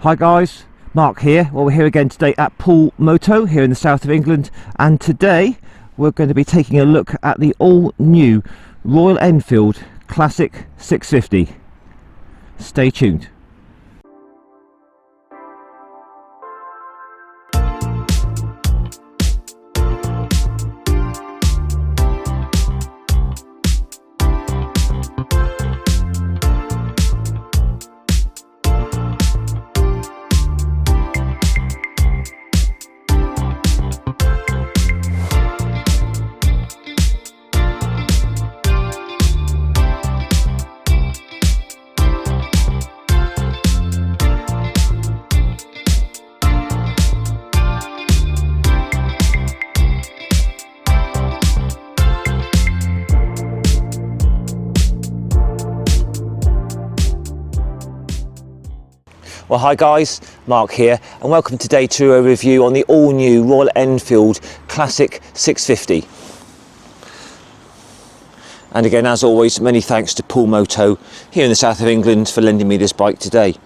Hi guys, Mark here. Well, we're here again today at Poole Moto here in the south of England, and today we're going to be taking a look at the all new Royal Enfield Classic 650. Stay tuned. Well, hi guys, Mark here, and welcome today to a review on the all-new Royal Enfield Classic 650. And again, as always, many thanks to Poole Moto here in the south of England for lending me this bike today.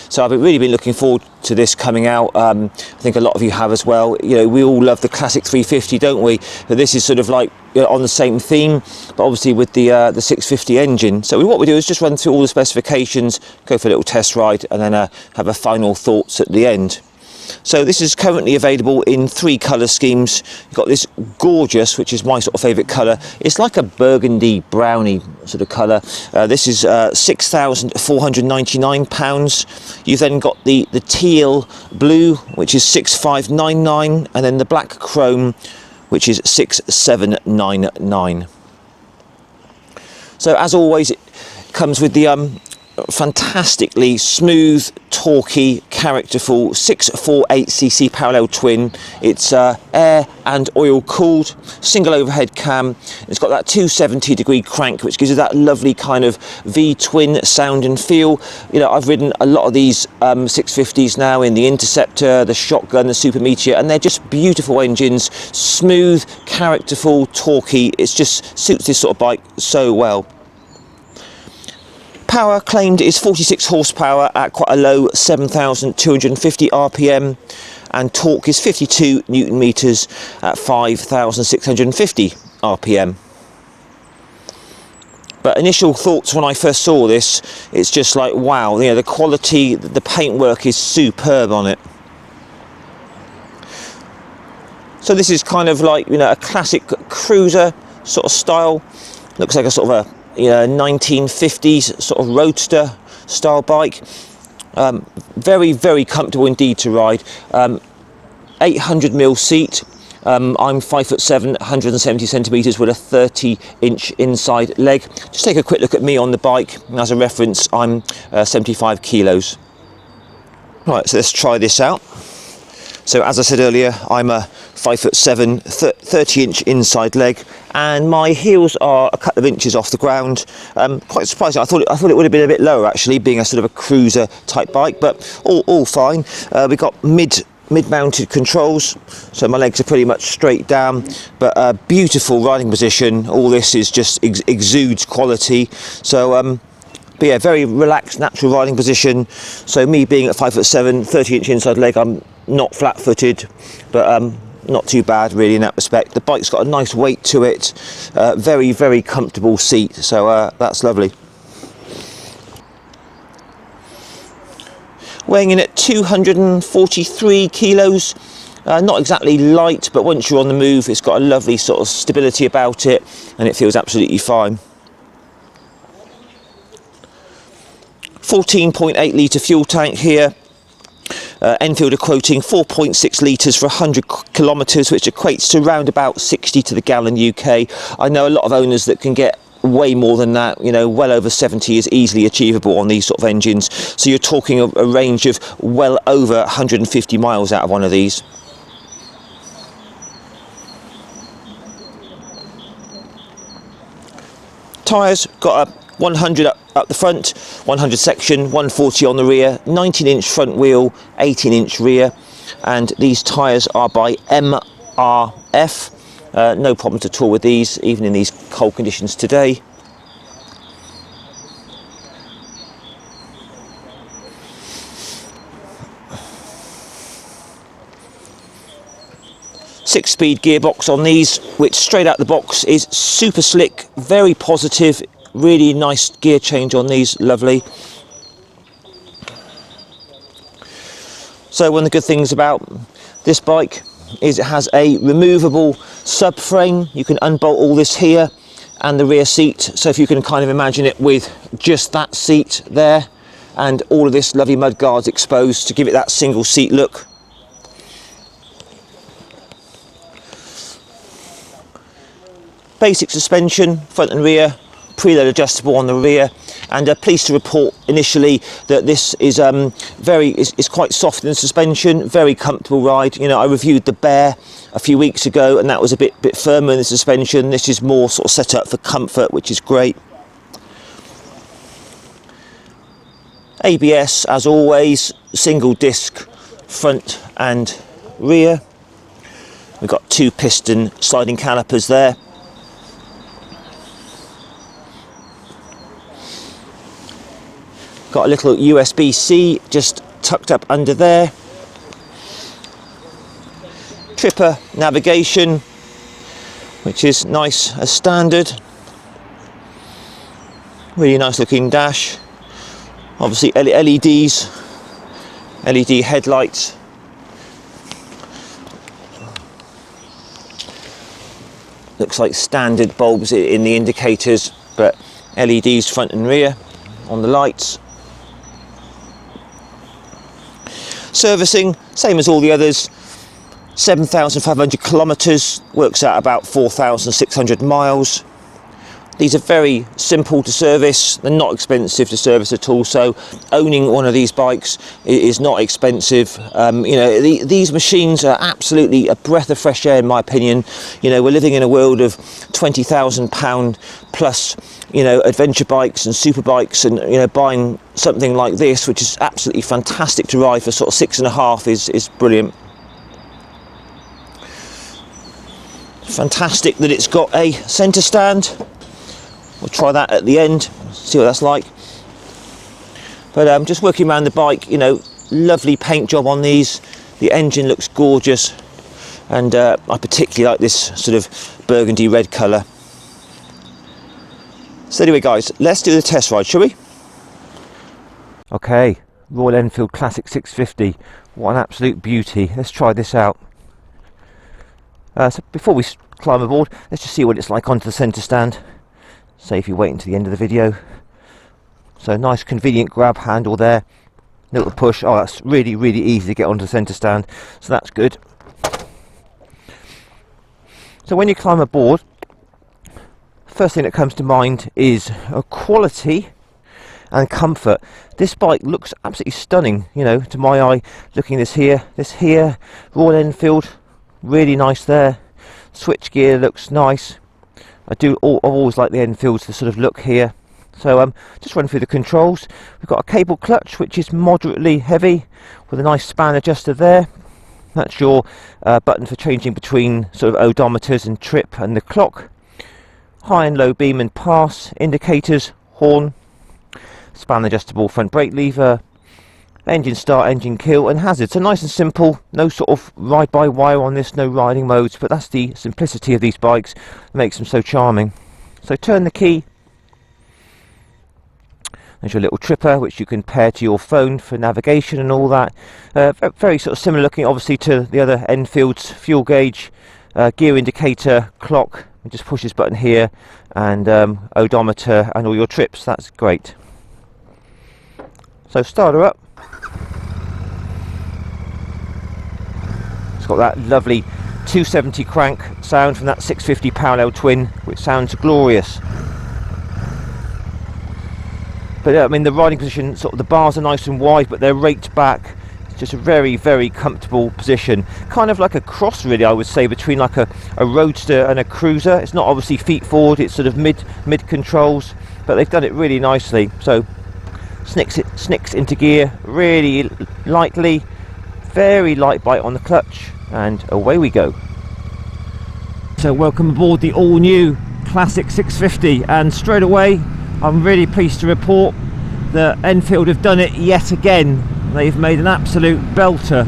So I've really been looking forward to this coming out. I think a lot of you have as well. You know, we all love the Classic 350, don't we? But this is sort of like, you know, on the same theme, but obviously with the 650 engine. So what we do is just run through all the specifications, go for a little test ride, and then have a final thoughts at the end. So this is currently available in 3 colour schemes. You've got this gorgeous, which is my sort of favourite colour. It's like a burgundy brownie sort of colour. This is £6,499. You've then got the teal blue, which is £6,599, and then the black chrome, which is £6,799. So as always, it comes with the fantastically smooth, torquey, characterful 648cc parallel twin. It's air and oil cooled, single overhead cam. It's got that 270-degree crank, which gives you that lovely kind of V-twin sound and feel. You know, I've ridden a lot of these 650s now in the Interceptor, the Shotgun, the Super Meteor, and they're just beautiful engines, smooth, characterful, torquey. It just suits this sort of bike so well. Power claimed is 46 horsepower at quite a low 7,250 RPM, and torque is 52 Newton meters at 5,650 RPM. But initial thoughts when I first saw this, it's just like, wow, you know, the quality, the paintwork is superb on it. So this is kind of like, you know, a classic cruiser sort of style. Looks like a sort of a 1950s sort of roadster style bike. Very, very comfortable indeed to ride. 800mm seat. I'm 5'7", 170 centimeters with a 30-inch inside leg. Just take a quick look at me on the bike. As a reference, I'm 75 kilos. Right, so let's try this out. So as I said earlier, I'm a 5'7", 30-inch inside leg, and my heels are a couple of inches off the ground. Quite surprising. I thought it would have been a bit lower actually, being a sort of a cruiser type bike, but all fine. We've got mid-mounted controls, so my legs are pretty much straight down, but a beautiful riding position. All this is just exudes quality. So but yeah, very relaxed, natural riding position. So me being at 5'7", 30-inch inside leg, I'm not flat-footed, but not too bad really in that respect. The bike's got a nice weight to it, very, very comfortable seat, so that's lovely. Weighing in at 243 kilos, not exactly light, but once you're on the move, it's got a lovely sort of stability about it, and it feels absolutely fine. 14.8 litre fuel tank here. Enfield are quoting 4.6 litres for 100 kilometres, which equates to around about 60 to the gallon UK. I know a lot of owners that can get way more than that, you know, well over 70 is easily achievable on these sort of engines. So you're talking a range of well over 150 miles out of one of these. Tyres got a 100 up the front, 100 section, 140 on the rear, 19-inch front wheel, 18-inch rear, and these tyres are by MRF. No problems at all with these, even in these cold conditions today. 6-speed gearbox on these, which straight out the box is super slick, very positive, really nice gear change on these, lovely. So one of the good things about this bike is it has a removable subframe. You can unbolt all this here and the rear seat, so if you can kind of imagine it with just that seat there and all of this lovely mud guards exposed to give it that single seat look. Basic suspension, front and rear, preload adjustable on the rear, and pleased to report initially that this is is quite soft in the suspension, very comfortable ride. You know, I reviewed the Bear a few weeks ago and that was a bit firmer in the suspension. This is more sort of set up for comfort, which is great. ABS as always, single disc front and rear. We've got 2 piston sliding calipers there. Got a little USB-C just tucked up under there. Tripper navigation, which is nice as standard. Really nice looking dash. Obviously LEDs, LED headlights. Looks like standard bulbs in the indicators, but LEDs front and rear on the lights. Servicing, same as all the others, 7,500 kilometres, works out about 4,600 miles. These are very simple to service, they're not expensive to service at all, so owning one of these bikes is not expensive. You know, these machines are absolutely a breath of fresh air in my opinion. You know, we're living in a world of £20,000 plus, you know, adventure bikes and super bikes, and you know, buying something like this, which is absolutely fantastic to ride for sort of 6.5 is brilliant. Fantastic that it's got a centre stand. We'll try that at the end, see what that's like. But just working around the bike, you know, lovely paint job on these. The engine looks gorgeous, and I particularly like this sort of burgundy red colour. So anyway guys, let's do the test ride, shall we? Okay, Royal Enfield Classic 650. What an absolute beauty. Let's try this out. So before we climb aboard, let's just see what it's like onto the centre stand. Save you waiting to the end of the video. So nice convenient grab handle there, little push. Oh, that's really easy to get onto the centre stand, so that's good. So when you climb aboard, first thing that comes to mind is quality and comfort. This bike looks absolutely stunning, you know, to my eye. Looking at this here, Royal Enfield, really nice there. Switch gear looks nice. I've always liked the Enfields, the sort of look here. So just run through the controls. We've got a cable clutch, which is moderately heavy, with a nice span adjuster there. That's your button for changing between sort of odometers and trip and the clock. High and low beam and pass, indicators, horn, span adjustable front brake lever, engine start, engine kill, and hazard. So nice and simple, no sort of ride by wire on this, no riding modes, but that's the simplicity of these bikes that makes them so charming. So turn the key. There's your little tripper, which you can pair to your phone for navigation and all that. Very sort of similar looking obviously to the other Enfields. Fuel gauge, gear indicator, clock. You just push this button here, and odometer and all your trips. That's great. So start her up. It's got that lovely 270 crank sound from that 650 parallel twin, which sounds glorious. But I mean, the riding position, sort of the bars are nice and wide, but they're raked back. It's just a very comfortable position, kind of like a cross really, I would say, between like a roadster and a cruiser. It's not obviously feet forward, it's sort of mid controls, but they've done it really nicely. So snicks into gear really lightly, very light bite on the clutch, and away we go. So welcome aboard the all new Classic 650, and straight away I'm really pleased to report that Enfield have done it yet again. They've made an absolute belter.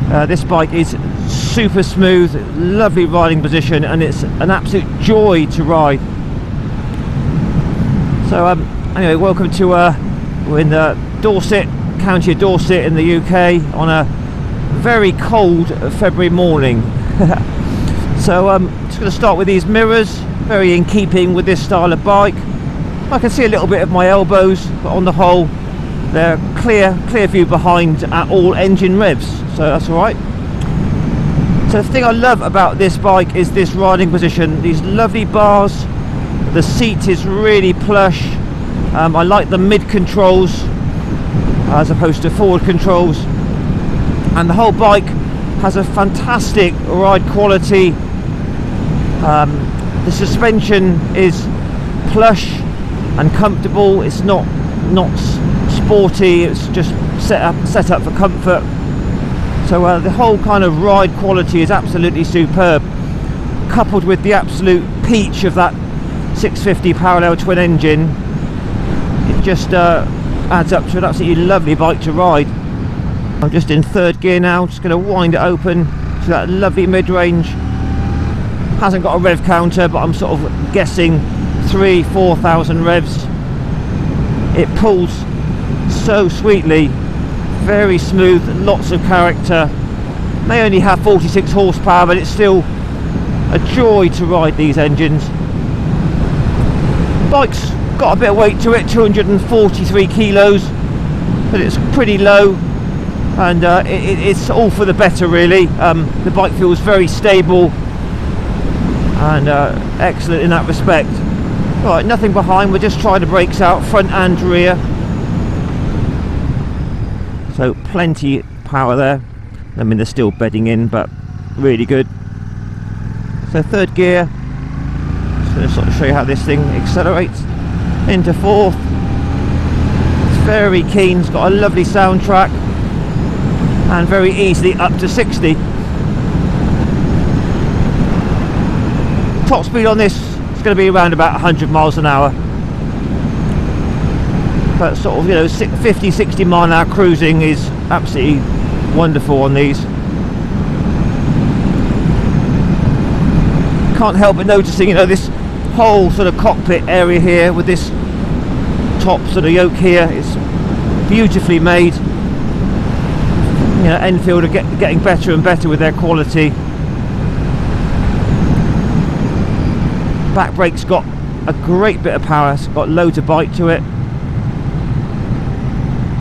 This bike is super smooth, lovely riding position, and it's an absolute joy to ride. So anyway, welcome to we're in Dorset, county of Dorset in the UK on a very cold February morning. So just going to start with these mirrors, very in keeping with this style of bike. I can see a little bit of my elbows, but on the whole they're clear view behind at all engine revs, so that's all right. So the thing I love about this bike is this riding position, these lovely bars. The seat is really plush. I like the mid controls as opposed to forward controls, and the whole bike has a fantastic ride quality. The suspension is plush and comfortable. It's not sporty, it's just set up for comfort. So the whole kind of ride quality is absolutely superb, coupled with the absolute peach of that 650 parallel twin engine. It just adds up to an absolutely lovely bike to ride. I'm just in third gear now, just going to wind it open to that lovely mid-range. Hasn't got a rev counter, but I'm sort of guessing 3,000-4,000 revs. It pulls so sweetly, very smooth, lots of character. May only have 46 horsepower, but it's still a joy to ride these engines. Bike's got a bit of weight to it, 243 kilos, but it's pretty low, and it's all for the better really. The bike feels very stable and excellent in that respect. Right, nothing behind, we'll just try the brakes out, front and rear. So plenty power there. I mean, they're still bedding in, but really good. So third gear, just going to sort of show you how this thing accelerates into fourth. It's very keen, it's got a lovely soundtrack, and very easily up to 60. Top speed on this is going to be around about 100 miles an hour, but sort of, you know, 50-60 mile an hour cruising is absolutely wonderful on these. Can't help but noticing, you know, this whole sort of cockpit area here with this top sort of yoke here is beautifully made. You know, Enfield are getting better and better with their quality. Back brake's got a great bit of power, it's got loads of bite to it.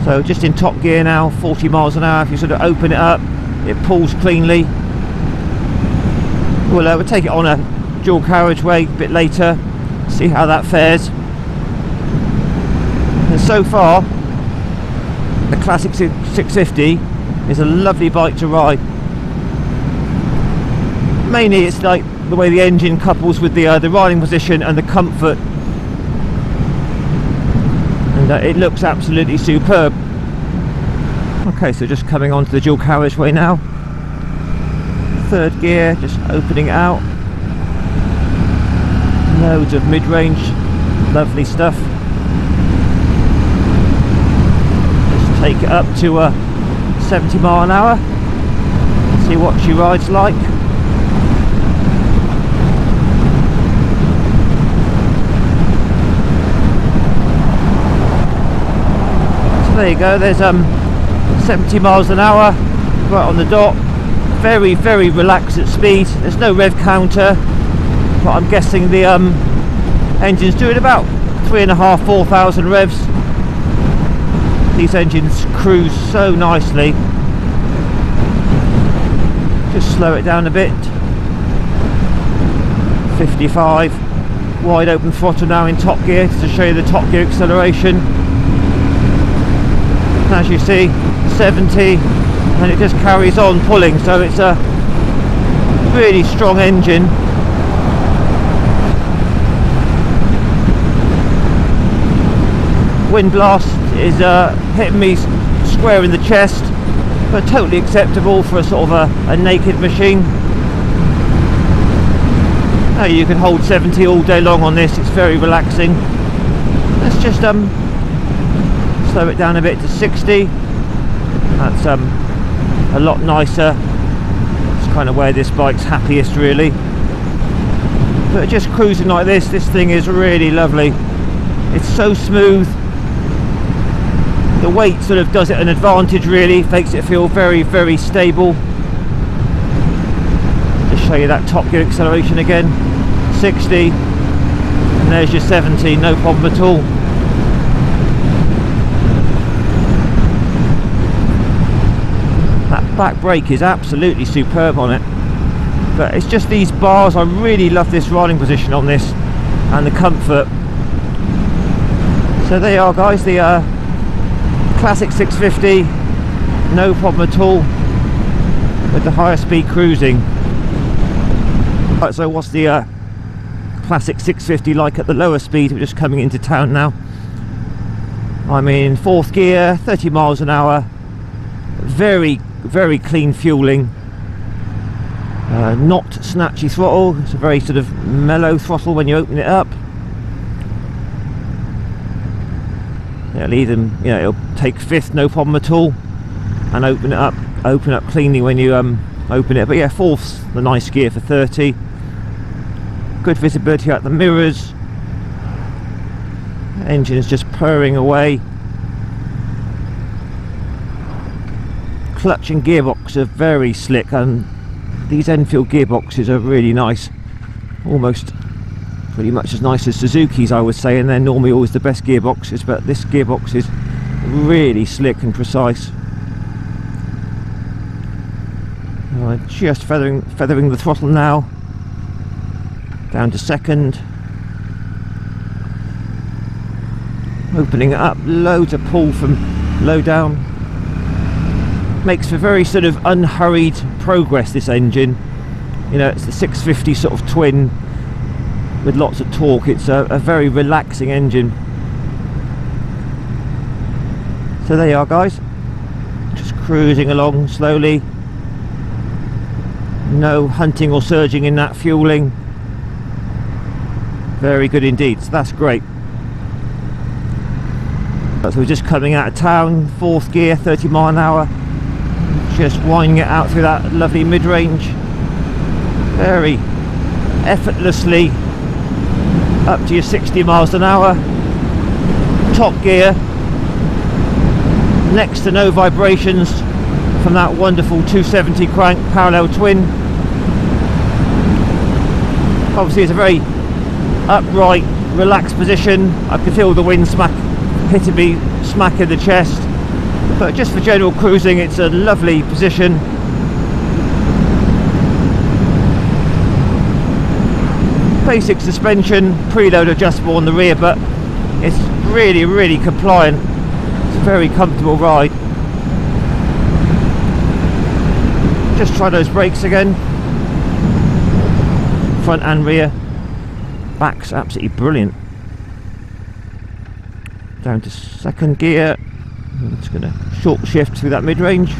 So just in top gear now, 40 miles an hour. If you sort of open it up, it pulls cleanly. We'll take it on a dual carriageway a bit later, see how that fares. And so far, the classic 650 is a lovely bike to ride. Mainly it's like the way the engine couples with the riding position and the comfort, and it looks absolutely superb. Okay, so just coming onto the dual carriageway now, third gear, just opening it out. Loads of mid-range, lovely stuff. Just take it up to 70 mile an hour, see what she rides like. There you go, there's 70 miles an hour right on the dot. Very relaxed at speed. There's no rev counter, but I'm guessing the engine's doing about 3,500-4,000 revs. These engines cruise so nicely. Just slow it down a bit. 55, wide open throttle now in top gear to show you the top gear acceleration. As you see, 70, and it just carries on pulling, so it's a really strong engine. Wind blast is hitting me square in the chest, but totally acceptable for a sort of a naked machine. Now you can hold 70 all day long on this, it's very relaxing. Let's just slow it down a bit to 60. That's a lot nicer. It's kind of where this bike's happiest really. But just cruising like this thing is really lovely. It's so smooth. The weight sort of does it an advantage really, makes it feel very, very stable. Just show you that top gear acceleration again. 60, and there's your 70, no problem at all. That back brake is absolutely superb on it. But it's just these bars, I really love this riding position on this and the comfort. So there you are guys, the classic 650, no problem at all with the higher speed cruising. Right, so what's the classic 650 like at the lower speed? We're just coming into town now. I'm in 4th gear, 30 miles an hour, very, very clean fueling. Not snatchy throttle, it's a very sort of mellow throttle when you open it up. It'll even, you know, it'll take 5th, no problem at all, and open up cleanly when you open it. But yeah, 4th's the nice gear for 30. Good visibility out the mirrors. Engine is just purring away. Clutch and gearbox are very slick, and these Enfield gearboxes are really nice, almost pretty much as nice as Suzuki's I would say, and they're normally always the best gearboxes, but this gearbox is really slick and precise. Just feathering the throttle now, down to 2nd, opening it up, loads of pull from low down. Makes for very sort of unhurried progress, this engine. You know, it's the 650 sort of twin with lots of torque. It's a very relaxing engine. So there you are guys, just cruising along slowly, no hunting or surging in that fueling. Very good indeed, so that's great. So we're just coming out of town, 4th gear, 30 mile an hour, just winding it out through that lovely mid-range, very effortlessly up to your 60 miles an hour. Top gear, next to no vibrations from that wonderful 270 crank parallel twin. Obviously it's a very upright, relaxed position. I can feel the wind hitting me smack in the chest, but just for general cruising it's a lovely position. Basic suspension, preload adjustable on the rear, but it's really, really compliant. It's a very comfortable ride. Just try those brakes again, front and rear. Back's absolutely brilliant. Down to 2nd gear. I'm just going to short shift through that mid-range.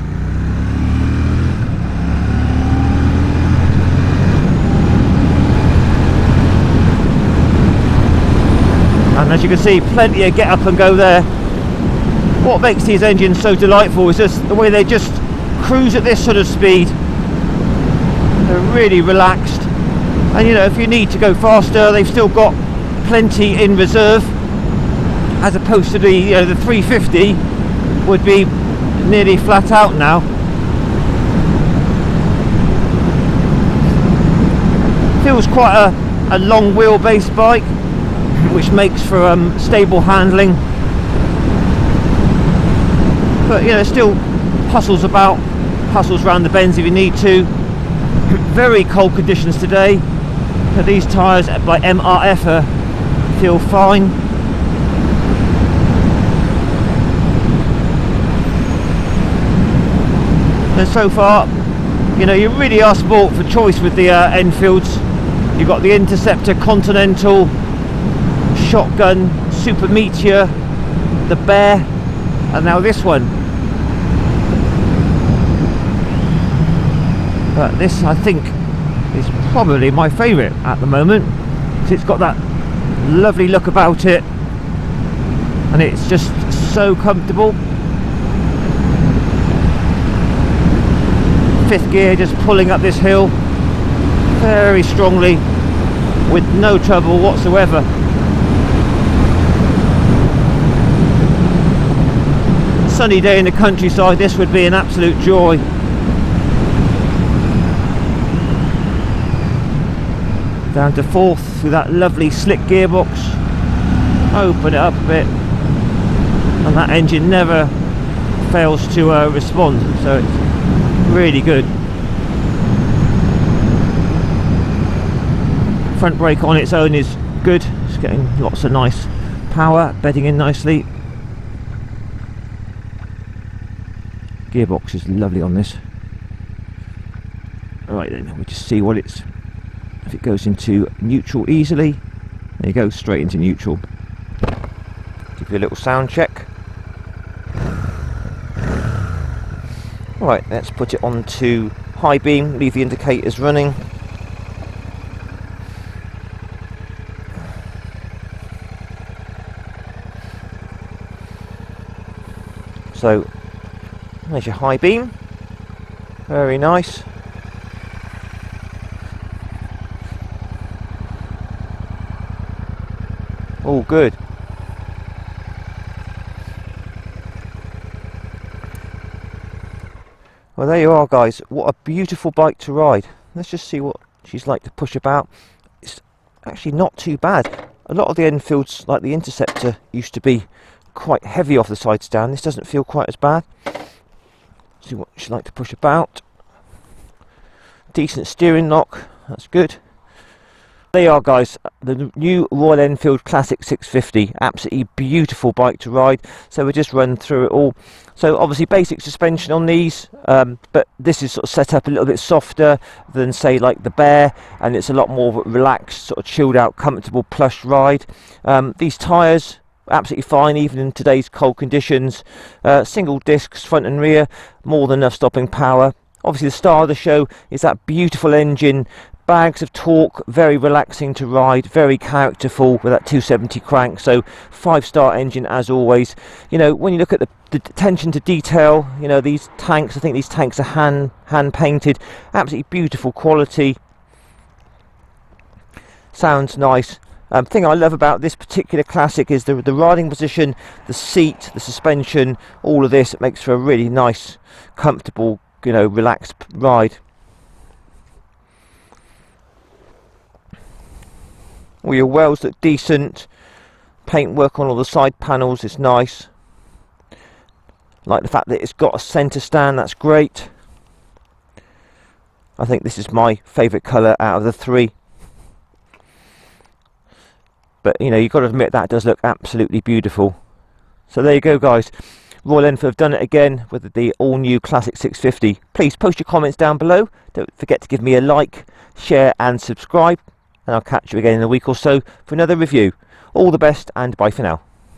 And as you can see, plenty of get up and go there. What makes these engines so delightful is just the way they just cruise at this sort of speed. They're really relaxed, and you know, if you need to go faster, they've still got plenty in reserve, as opposed to the, you know, the 350 would be nearly flat out now. Feels quite a long wheelbase bike, which makes for stable handling, but you know, still hustles around the bends if you need to. Very cold conditions today, but these tyres by MRF feel fine. And so far, you know, you really are sport for choice with the Enfields. You've got the Interceptor, Continental, Shotgun, Super Meteor, the Bear, and now this one. But this, I think, is probably my favourite at the moment. So it's got that lovely look about it, and it's just so comfortable. fifth gear, just pulling up this hill very strongly with no trouble whatsoever. Sunny day in the countryside, this would be an absolute joy. Down to fourth through that lovely slick gearbox. Open it up a bit, and that engine never fails to respond, so it's really good. Front brake on its own is good, it's getting lots of nice power, bedding in nicely. Gearbox is lovely on this. Alright then, we'll just see what it's, if it goes into neutral easily. There you go, straight into neutral. Give you a little sound check. Alright, let's put it onto high beam, leave the indicators running. So there's your high beam, very nice. All good. Well, there you are, guys. What a beautiful bike to ride. Let's just see what she's like to push about. It's actually not too bad. A lot of the Enfields, like the Interceptor, used to be quite heavy off the side stand. This doesn't feel quite as bad. See what she'd like to push about. Decent steering lock, that's good. There you are, guys, the new Royal Enfield Classic 650. Absolutely beautiful bike to ride. So we'll just run through it all. So obviously basic suspension on these, but this is sort of set up a little bit softer than say like the Bear, and it's a lot more relaxed, sort of chilled out, comfortable, plush ride. These tyres, absolutely fine even in today's cold conditions. Single discs front and rear, more than enough stopping power. Obviously the star of the show is that beautiful engine, bags of torque, very relaxing to ride, very characterful with that 270 crank. So 5-star engine as always. You know, when you look at the attention to detail, you know, these tanks, I think these tanks are hand painted, absolutely beautiful quality. Sounds nice. Thing I love about this particular Classic is the riding position, the seat, the suspension, all of this. It makes for a really nice, comfortable, you know, relaxed ride. All your wheels look decent. Paintwork on all the side panels is nice. Like the fact that it's got a centre stand, that's great. I think this is my favourite colour out of the three. But you know, you've got to admit that does look absolutely beautiful. So there you go, guys. Royal Enfield have done it again with the all new Classic 650. Please post your comments down below. Don't forget to give me a like, share and subscribe. And I'll catch you again in a week or so for another review. All the best and bye for now.